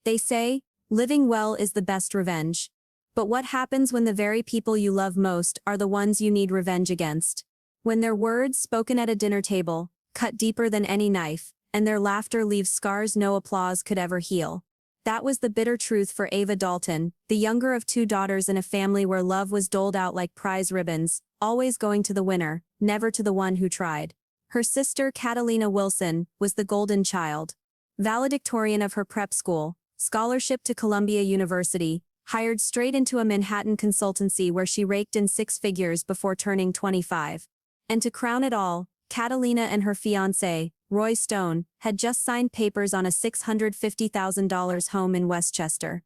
They say, living well is the best revenge. But what happens when the very people you love most are the ones you need revenge against? When their words, spoken at a dinner table, cut deeper than any knife, and their laughter leaves scars no applause could ever heal. That was the bitter truth for Ava Dalton, the younger of two daughters in a family where love was doled out like prize ribbons, always going to the winner, never to the one who tried. Her sister, Catalina Wilson, was the golden child. Valedictorian of her prep school, scholarship to Columbia University, hired straight into a Manhattan consultancy where she raked in six figures before turning 25. And to crown it all, Catalina and her fiancé, Roy Stone, had just signed papers on a $650,000 home in Westchester.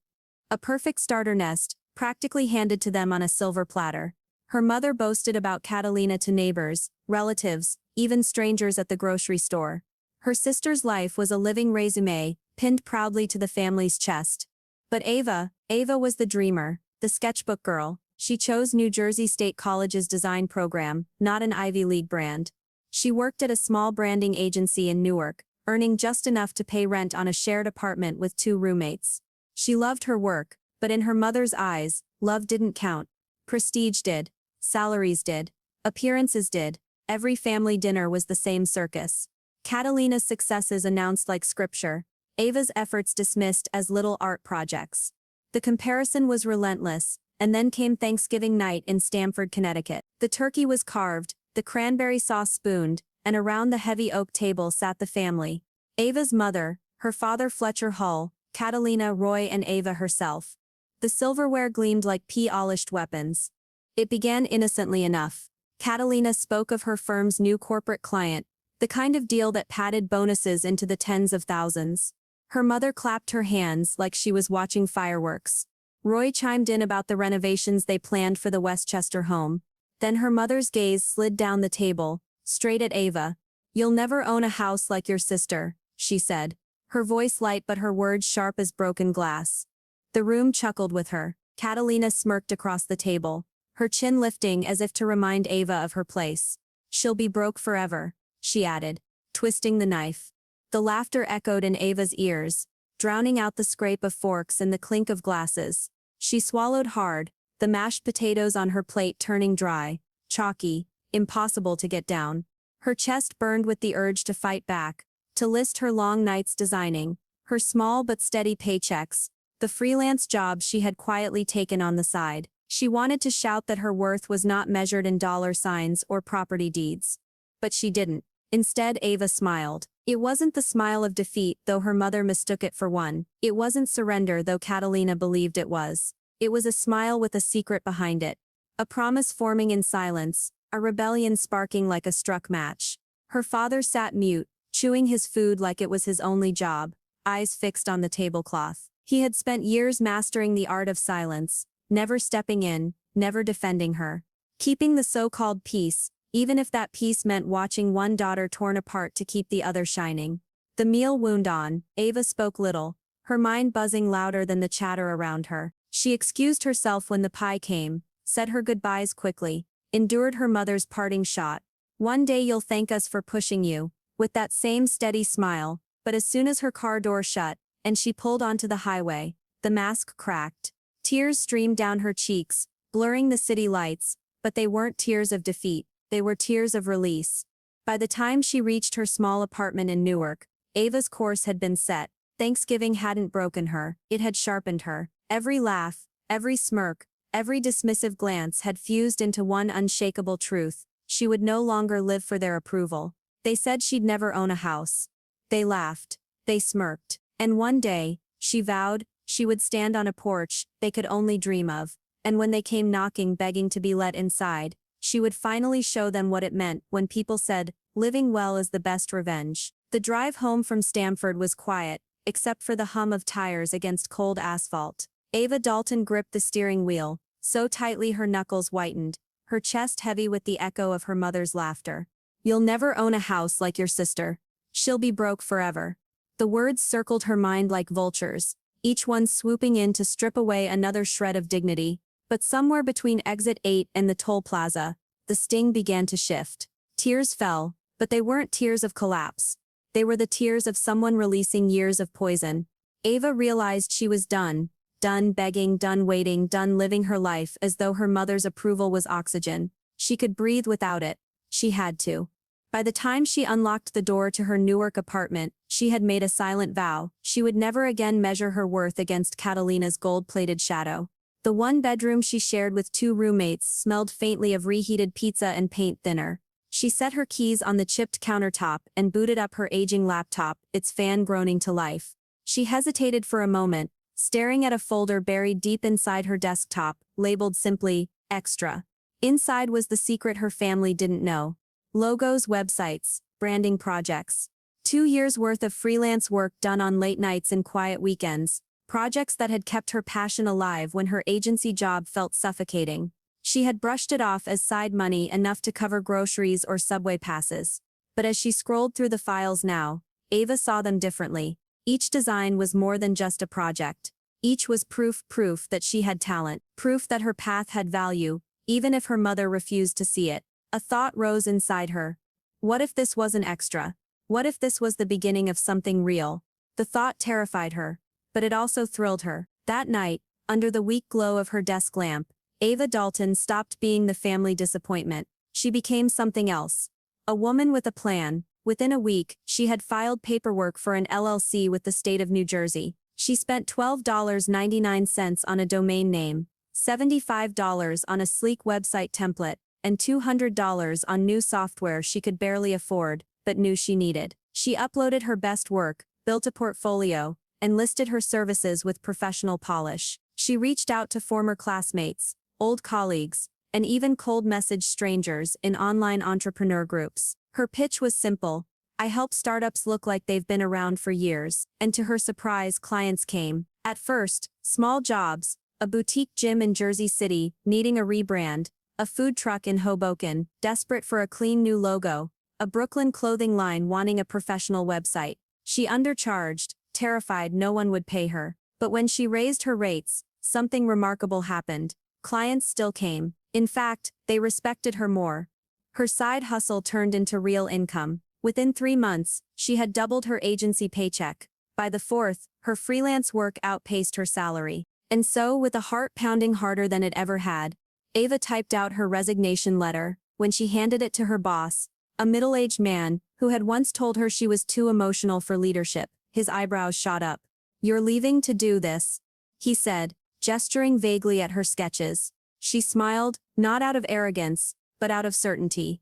A perfect starter nest, practically handed to them on a silver platter. Her mother boasted about Catalina to neighbors, relatives, even strangers at the grocery store. Her sister's life was a living resume, pinned proudly to the family's chest. But Ava was the dreamer, the sketchbook girl. She chose New Jersey State College's design program, not an Ivy League brand. She worked at a small branding agency in Newark, earning just enough to pay rent on a shared apartment with two roommates. She loved her work, but in her mother's eyes, love didn't count. Prestige did. Salaries did. Appearances did. Every family dinner was the same circus. Catalina's successes announced like scripture, Ava's efforts dismissed as little art projects. The comparison was relentless, and then came Thanksgiving night in Stamford, Connecticut. The turkey was carved, the cranberry sauce spooned, and around the heavy oak table sat the family. Ava's mother, her father Fletcher Hull, Catalina, Roy, and Ava herself. The silverware gleamed like polished weapons. It began innocently enough. Catalina spoke of her firm's new corporate client, the kind of deal that padded bonuses into the tens of thousands. Her mother clapped her hands like she was watching fireworks. Roy chimed in about the renovations they planned for the Westchester home. Then her mother's gaze slid down the table, straight at Ava. "You'll never own a house like your sister," she said, her voice light but her words sharp as broken glass. The room chuckled with her. Catalina smirked across the table, her chin lifting as if to remind Ava of her place. "She'll be broke forever," she added, twisting the knife. The laughter echoed in Ava's ears, drowning out the scrape of forks and the clink of glasses. She swallowed hard, the mashed potatoes on her plate turning dry, chalky, impossible to get down. Her chest burned with the urge to fight back, to list her long nights designing, her small but steady paychecks, the freelance jobs she had quietly taken on the side. She wanted to shout that her worth was not measured in dollar signs or property deeds. But she didn't. Instead, Ava smiled. It wasn't the smile of defeat, though her mother mistook it for one. It wasn't surrender, though Catalina believed it was. It was a smile with a secret behind it. A promise forming in silence, a rebellion sparking like a struck match. Her father sat mute, chewing his food like it was his only job, eyes fixed on the tablecloth. He had spent years mastering the art of silence, never stepping in, never defending her. Keeping the so-called peace, even if that peace meant watching one daughter torn apart to keep the other shining. The meal wound on. Ava spoke little, her mind buzzing louder than the chatter around her. She excused herself when the pie came, said her goodbyes quickly, endured her mother's parting shot. "One day you'll thank us for pushing you," with that same steady smile, but as soon as her car door shut, and she pulled onto the highway, the mask cracked. Tears streamed down her cheeks, blurring the city lights, but they weren't tears of defeat, they were tears of release. By the time she reached her small apartment in Newark, Ava's course had been set. Thanksgiving hadn't broken her, it had sharpened her. Every laugh, every smirk, every dismissive glance had fused into one unshakable truth: she would no longer live for their approval. They said she'd never own a house. They laughed. They smirked. And one day, she vowed, she would stand on a porch they could only dream of, and when they came knocking begging to be let inside, she would finally show them what it meant when people said, "Living well is the best revenge." The drive home from Stamford was quiet, except for the hum of tires against cold asphalt. Ava Dalton gripped the steering wheel, so tightly her knuckles whitened, her chest heavy with the echo of her mother's laughter. "You'll never own a house like your sister. She'll be broke forever." The words circled her mind like vultures, each one swooping in to strip away another shred of dignity. But somewhere between exit 8 and the toll plaza, the sting began to shift. Tears fell, but they weren't tears of collapse. They were the tears of someone releasing years of poison. Ava realized she was done. Done begging, done waiting, done living her life as though her mother's approval was oxygen. She could breathe without it. She had to. By the time she unlocked the door to her Newark apartment, she had made a silent vow. She would never again measure her worth against Catalina's gold-plated shadow. The one bedroom she shared with two roommates smelled faintly of reheated pizza and paint thinner. She set her keys on the chipped countertop and booted up her aging laptop, its fan groaning to life. She hesitated for a moment, staring at a folder buried deep inside her desktop, labeled simply, Extra. Inside was the secret her family didn't know. Logos, websites, branding projects. 2 years' worth of freelance work done on late nights and quiet weekends. Projects that had kept her passion alive when her agency job felt suffocating. She had brushed it off as side money enough to cover groceries or subway passes. But as she scrolled through the files now, Ava saw them differently. Each design was more than just a project. Each was proof that she had talent, proof that her path had value, even if her mother refused to see it. A thought rose inside her. What if this wasn't extra? What if this was the beginning of something real? The thought terrified her, but it also thrilled her. That night, under the weak glow of her desk lamp, Ava Dalton stopped being the family disappointment. She became something else. A woman with a plan. Within a week, she had filed paperwork for an LLC with the state of New Jersey. She spent $12.99 on a domain name, $75 on a sleek website template, and $200 on new software she could barely afford, but knew she needed. She uploaded her best work, built a portfolio, and listed her services with professional polish. She reached out to former classmates, old colleagues, and even cold-messaged strangers in online entrepreneur groups. Her pitch was simple. I help startups look like they've been around for years, and to her surprise, clients came. At first, small jobs, a boutique gym in Jersey City, needing a rebrand, a food truck in Hoboken, desperate for a clean new logo, a Brooklyn clothing line wanting a professional website. She undercharged, terrified no one would pay her. But when she raised her rates, something remarkable happened. Clients still came. In fact, they respected her more. Her side hustle turned into real income. Within 3 months, she had doubled her agency paycheck. By the fourth, her freelance work outpaced her salary. And so, with a heart pounding harder than it ever had, Ava typed out her resignation letter. When she handed it to her boss, a middle-aged man, who had once told her she was too emotional for leadership, his eyebrows shot up. "You're leaving to do this," he said, gesturing vaguely at her sketches. She smiled, not out of arrogance, but out of certainty.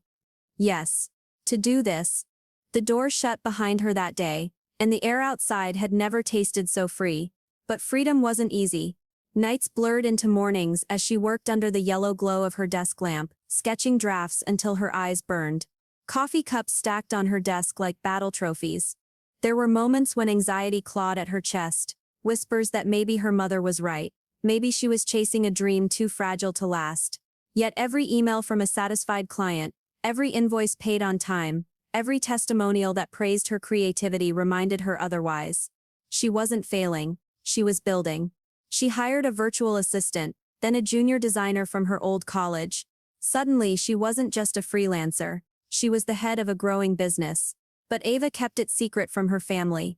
Yes. To do this. The door shut behind her that day, and the air outside had never tasted so free. But freedom wasn't easy. Nights blurred into mornings as she worked under the yellow glow of her desk lamp, sketching drafts until her eyes burned. Coffee cups stacked on her desk like battle trophies. There were moments when anxiety clawed at her chest, whispers that maybe her mother was right, maybe she was chasing a dream too fragile to last. Yet every email from a satisfied client, every invoice paid on time, every testimonial that praised her creativity reminded her otherwise. She wasn't failing, she was building. She hired a virtual assistant, then a junior designer from her old college. Suddenly she wasn't just a freelancer, she was the head of a growing business. But Ava kept it secret from her family.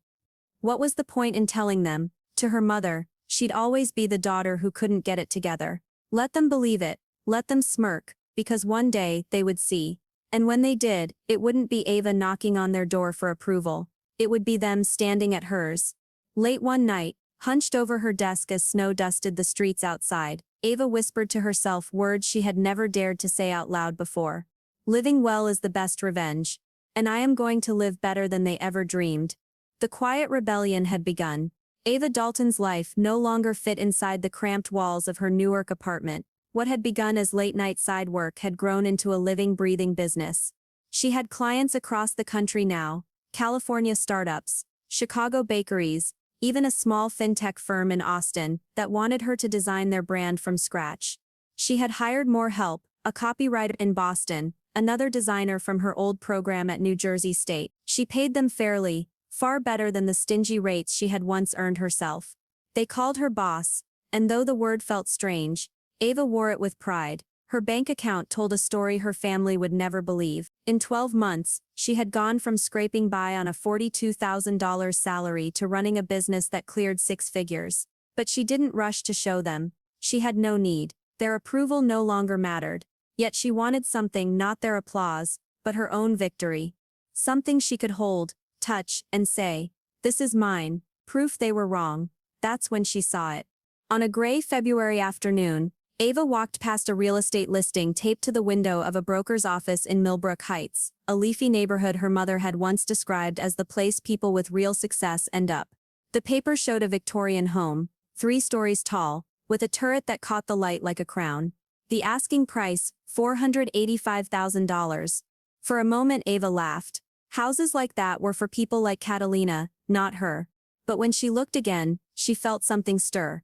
What was the point in telling them? To her mother, she'd always be the daughter who couldn't get it together. Let them believe it, let them smirk, because one day they would see. And when they did, it wouldn't be Ava knocking on their door for approval. It would be them standing at hers. Late one night, hunched over her desk as snow dusted the streets outside, Ava whispered to herself words she had never dared to say out loud before. Living well is the best revenge. And I am going to live better than they ever dreamed. The quiet rebellion had begun. Ava Dalton's life no longer fit inside the cramped walls of her Newark apartment. What had begun as late-night side work had grown into a living, breathing business. She had clients across the country now, California startups, Chicago bakeries, even a small fintech firm in Austin that wanted her to design their brand from scratch. She had hired more help, a copywriter in Boston, another designer from her old program at New Jersey State. She paid them fairly, far better than the stingy rates she had once earned herself. They called her boss, and though the word felt strange, Ava wore it with pride. Her bank account told a story her family would never believe. In 12 months, she had gone from scraping by on a $42,000 salary to running a business that cleared six figures. But she didn't rush to show them. She had no need. Their approval no longer mattered. Yet she wanted something, not their applause, but her own victory. Something she could hold, touch, and say, "This is mine," proof they were wrong. That's when she saw it. On a gray February afternoon, Ava walked past a real estate listing taped to the window of a broker's office in Millbrook Heights, a leafy neighborhood her mother had once described as the place people with real success end up. The paper showed a Victorian home, 3 stories tall, with a turret that caught the light like a crown. The asking price, $485,000. For a moment Ava laughed. Houses like that were for people like Catalina, not her. But when she looked again, she felt something stir.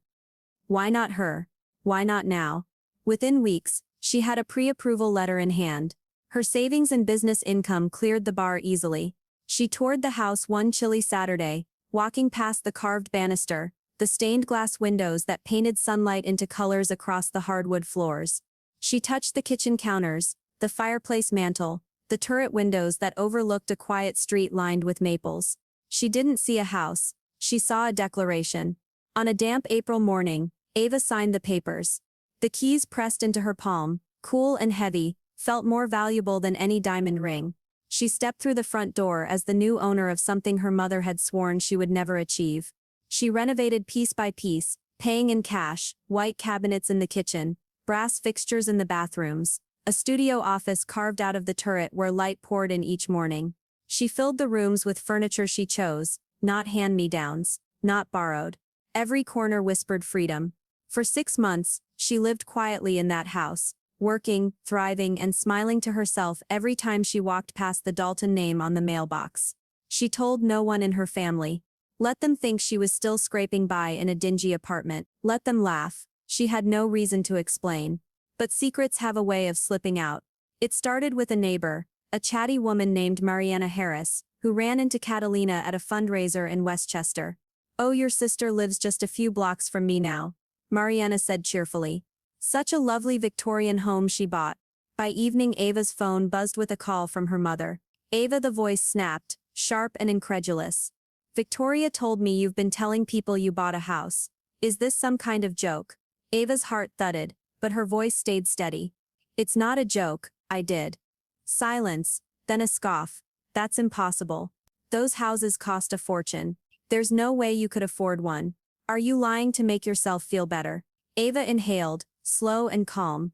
Why not her? Why not now? Within weeks, she had a pre-approval letter in hand. Her savings and business income cleared the bar easily. She toured the house one chilly Saturday, walking past the carved banister, the stained glass windows that painted sunlight into colors across the hardwood floors. She touched the kitchen counters, the fireplace mantel, the turret windows that overlooked a quiet street lined with maples. She didn't see a house. She saw a declaration. On a damp April morning, Ava signed the papers. The keys pressed into her palm, cool and heavy, felt more valuable than any diamond ring. She stepped through the front door as the new owner of something her mother had sworn she would never achieve. She renovated piece by piece, paying in cash, white cabinets in the kitchen, brass fixtures in the bathrooms, a studio office carved out of the turret where light poured in each morning. She filled the rooms with furniture she chose, not hand-me-downs, not borrowed. Every corner whispered freedom. For 6 months, she lived quietly in that house, working, thriving, and smiling to herself every time she walked past the Dalton name on the mailbox. She told no one in her family. Let them think she was still scraping by in a dingy apartment. Let them laugh. She had no reason to explain. But secrets have a way of slipping out. It started with a neighbor, a chatty woman named Mariana Harris, who ran into Catalina at a fundraiser in Westchester. "Oh, your sister lives just a few blocks from me now," Mariana said cheerfully. Such a lovely Victorian home she bought. By evening Ava's phone buzzed with a call from her mother. Ava, the voice snapped, sharp and incredulous. "Victoria told me you've been telling people you bought a house. Is this some kind of joke?" Ava's heart thudded, but her voice stayed steady. "It's not a joke, I did." Silence, then a scoff. "That's impossible. Those houses cost a fortune. There's no way you could afford one. Are you lying to make yourself feel better?" Ava inhaled, slow and calm.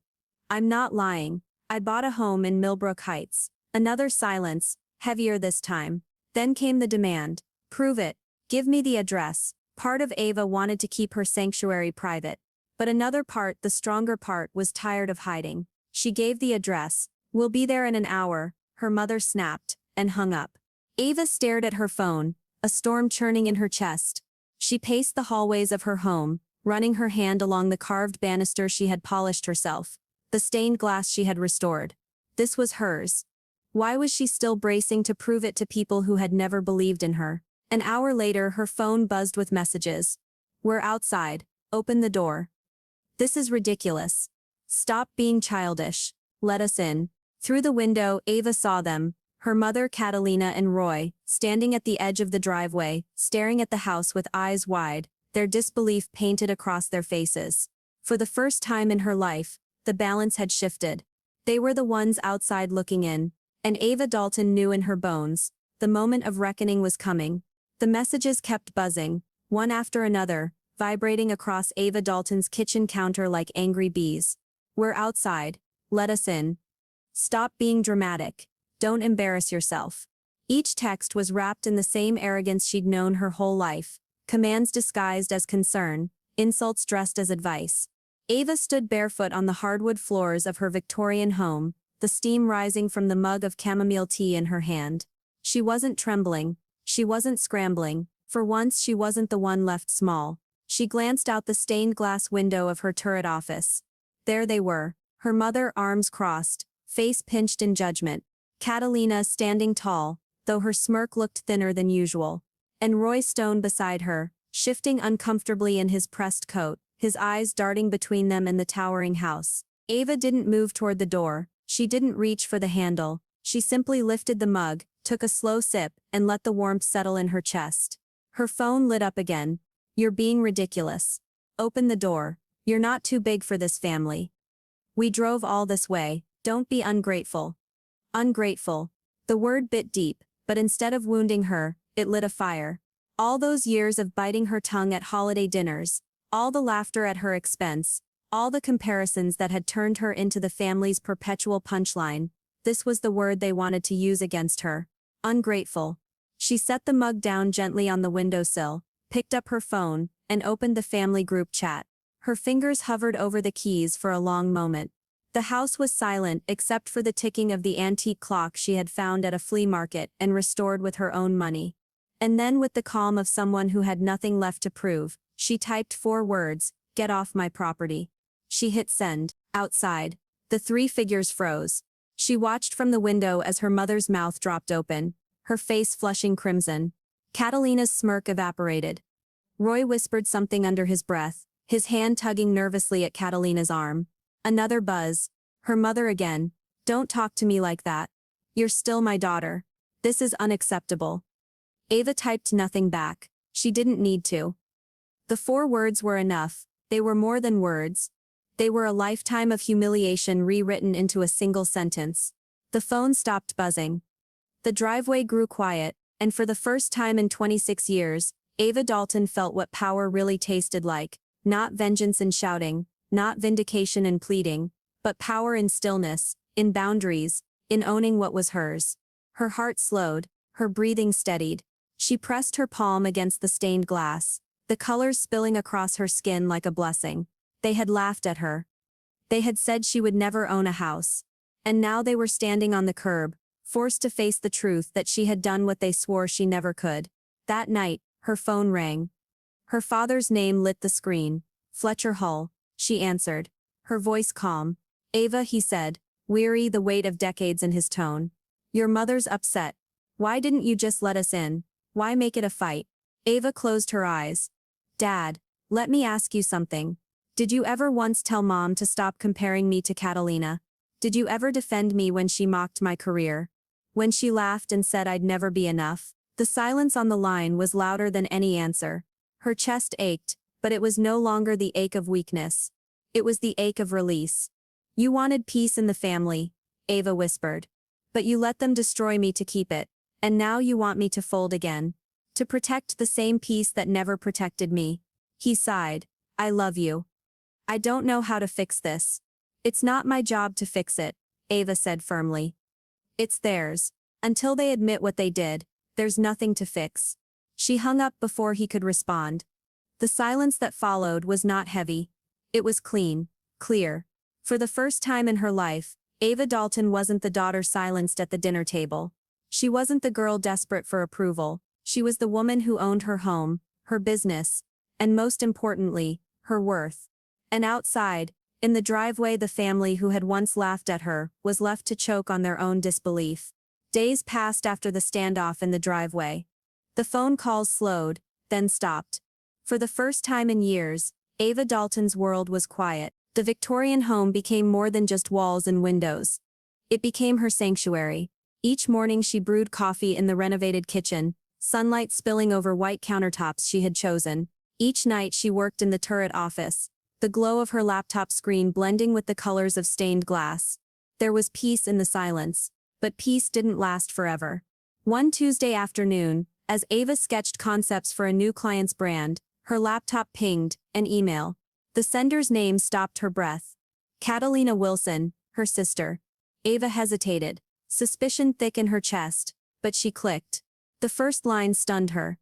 "I'm not lying. I bought a home in Millbrook Heights." Another silence, heavier this time. Then came the demand. "Prove it. Give me the address." Part of Ava wanted to keep her sanctuary private. But another part, the stronger part, was tired of hiding. She gave the address. "We'll be there in an hour," her mother snapped, and hung up. Ava stared at her phone, a storm churning in her chest. She paced the hallways of her home, running her hand along the carved banister she had polished herself, the stained glass she had restored. This was hers. Why was she still bracing to prove it to people who had never believed in her? An hour later her phone buzzed with messages. "We're outside. Open the door." "This is ridiculous. Stop being childish. Let us in." Through the window Ava saw them, her mother Catalina and Roy, standing at the edge of the driveway, staring at the house with eyes wide, their disbelief painted across their faces. For the first time in her life, the balance had shifted. They were the ones outside looking in, and Ava Dalton knew in her bones, the moment of reckoning was coming. The messages kept buzzing, one after another, vibrating across Ava Dalton's kitchen counter like angry bees. "We're outside. Let us in. Stop being dramatic. Don't embarrass yourself." Each text was wrapped in the same arrogance she'd known her whole life, commands disguised as concern, insults dressed as advice. Ava stood barefoot on the hardwood floors of her Victorian home, the steam rising from the mug of chamomile tea in her hand. She wasn't trembling. She wasn't scrambling. For once she wasn't the one left small. She glanced out the stained glass window of her turret office. There they were, her mother, arms crossed, face pinched in judgment. Catalina standing tall, though her smirk looked thinner than usual. And Roy Stone beside her, shifting uncomfortably in his pressed coat, his eyes darting between them and the towering house. Ava didn't move toward the door, she didn't reach for the handle, she simply lifted the mug, took a slow sip, and let the warmth settle in her chest. Her phone lit up again. You're being ridiculous. Open the door. You're not too big for this family. We drove all this way, don't be ungrateful. Ungrateful. The word bit deep, but instead of wounding her, it lit a fire. All those years of biting her tongue at holiday dinners, all the laughter at her expense, all the comparisons that had turned her into the family's perpetual punchline, this was the word they wanted to use against her. Ungrateful. She set the mug down gently on the windowsill, picked up her phone, and opened the family group chat. Her fingers hovered over the keys for a long moment. The house was silent except for the ticking of the antique clock she had found at a flea market and restored with her own money. And then, with the calm of someone who had nothing left to prove, she typed 4 words, "Get off my property." She hit send. Outside, the 3 figures froze. She watched from the window as her mother's mouth dropped open, her face flushing crimson. Catalina's smirk evaporated. Roy whispered something under his breath, his hand tugging nervously at Catalina's arm. Another buzz. Her mother again. Don't talk to me like that. You're still my daughter. This is unacceptable. Ava typed nothing back. She didn't need to. The 4 words were enough. They were more than words. They were a lifetime of humiliation rewritten into a single sentence. The phone stopped buzzing. The driveway grew quiet, and for the first time in 26 years, Ava Dalton felt what power really tasted like. Not vengeance and shouting, not vindication and pleading, but power in stillness, in boundaries, in owning what was hers. Her heart slowed, her breathing steadied. She pressed her palm against the stained glass, the colors spilling across her skin like a blessing. They had laughed at her. They had said she would never own a house. And now they were standing on the curb, forced to face the truth that she had done what they swore she never could. That night, her phone rang. Her father's name lit the screen. Fletcher Hull. She answered. Her voice calm. Ava, he said, weary, the weight of decades in his tone. Your mother's upset. Why didn't you just let us in? Why make it a fight? Ava closed her eyes. Dad, let me ask you something. Did you ever once tell Mom to stop comparing me to Catalina? Did you ever defend me when she mocked my career? When she laughed and said I'd never be enough? The silence on the line was louder than any answer. Her chest ached, but it was no longer the ache of weakness. It was the ache of release. You wanted peace in the family, Ava whispered. But you let them destroy me to keep it, and now you want me to fold again. To protect the same peace that never protected me. He sighed. I love you. I don't know how to fix this. It's not my job to fix it, Ava said firmly. It's theirs. Until they admit what they did, there's nothing to fix. She hung up before he could respond. The silence that followed was not heavy. It was clean, clear. For the first time in her life, Ava Dalton wasn't the daughter silenced at the dinner table. She wasn't the girl desperate for approval. She was the woman who owned her home, her business, and most importantly, her worth. And outside, in the driveway, the family who had once laughed at her was left to choke on their own disbelief. Days passed after the standoff in the driveway. The phone calls slowed, then stopped. For the first time in years, Ava Dalton's world was quiet. The Victorian home became more than just walls and windows. It became her sanctuary. Each morning she brewed coffee in the renovated kitchen, sunlight spilling over white countertops she had chosen. Each night she worked in the turret office, the glow of her laptop screen blending with the colors of stained glass. There was peace in the silence, but peace didn't last forever. One Tuesday afternoon, as Ava sketched concepts for a new client's brand, her laptop pinged, an email. The sender's name stopped her breath. Catalina Wilson, her sister. Ava hesitated, suspicion thick in her chest, but she clicked. The first line stunned her.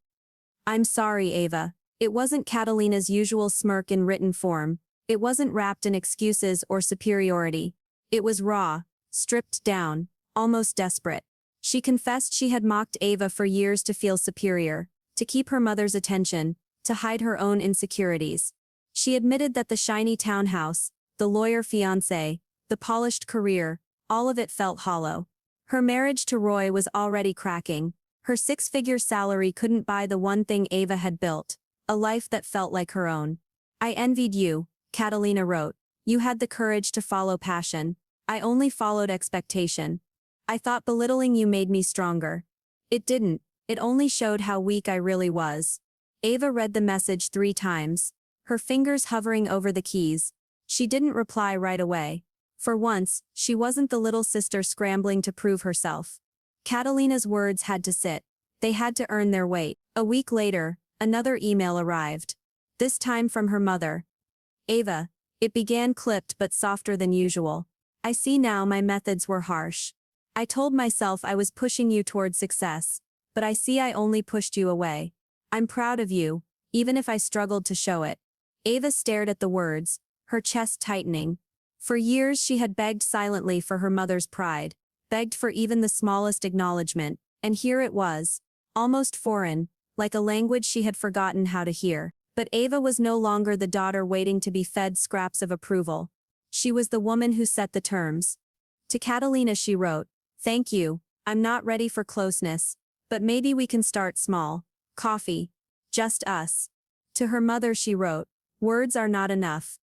I'm sorry, Ava. It wasn't Catalina's usual smirk in written form. It wasn't wrapped in excuses or superiority. It was raw, stripped down, almost desperate. She confessed she had mocked Ava for years to feel superior, to keep her mother's attention, to hide her own insecurities. She admitted that the shiny townhouse, the lawyer fiancé, the polished career, all of it felt hollow. Her marriage to Roy was already cracking. Her 6-figure salary couldn't buy the one thing Ava had built, a life that felt like her own. I envied you, Catalina wrote. You had the courage to follow passion. I only followed expectation. I thought belittling you made me stronger. It didn't. It only showed how weak I really was. Ava read the message 3 times, her fingers hovering over the keys. She didn't reply right away. For once, she wasn't the little sister scrambling to prove herself. Catalina's words had to sit. They had to earn their weight. A week later, another email arrived. This time from her mother. Ava. It began clipped but softer than usual. I see now my methods were harsh. I told myself I was pushing you toward success, but I see I only pushed you away. I'm proud of you, even if I struggled to show it. Ava stared at the words, her chest tightening. For years she had begged silently for her mother's pride, begged for even the smallest acknowledgement, and here it was, almost foreign, like a language she had forgotten how to hear. But Ava was no longer the daughter waiting to be fed scraps of approval. She was the woman who set the terms. To Catalina she wrote, "Thank you, I'm not ready for closeness, but maybe we can start small. Coffee. Just us." To her mother she wrote, "Words are not enough.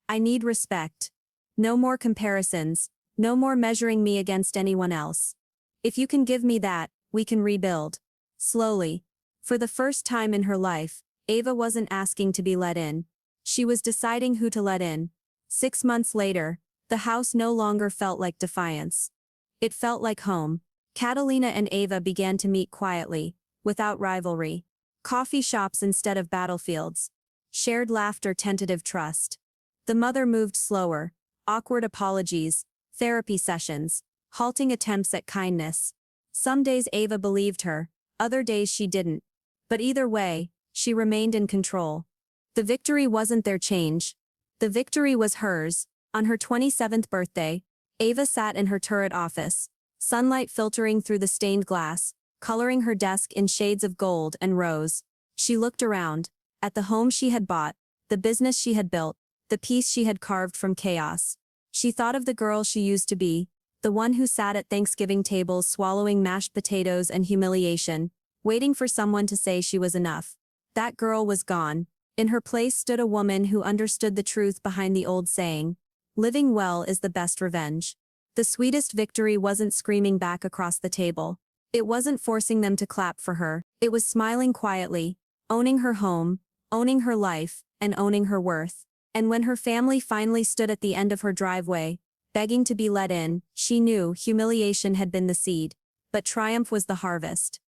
I need respect. No more comparisons, no more measuring me against anyone else. If you can give me that, we can rebuild." Slowly. For the first time in her life, Ava wasn't asking to be let in. She was deciding who to let in. 6 months later, the house no longer felt like defiance. It felt like home. Catalina and Ava began to meet quietly, without rivalry. Coffee shops instead of battlefields. Shared laughter, tentative trust. The mother moved slower, awkward apologies, therapy sessions, halting attempts at kindness. Some days Ava believed her, other days she didn't. But either way, she remained in control. The victory wasn't their change. The victory was hers. On her 27th birthday, Ava sat in her turret office, sunlight filtering through the stained glass, coloring her desk in shades of gold and rose. She looked around, at the home she had bought, the business she had built, the peace she had carved from chaos. She thought of the girl she used to be, the one who sat at Thanksgiving tables swallowing mashed potatoes and humiliation, waiting for someone to say she was enough. That girl was gone. In her place stood a woman who understood the truth behind the old saying, "Living well is the best revenge." The sweetest victory wasn't screaming back across the table. It wasn't forcing them to clap for her. It was smiling quietly, owning her home, owning her life, and owning her worth. And when her family finally stood at the end of her driveway, begging to be let in, she knew humiliation had been the seed, but triumph was the harvest.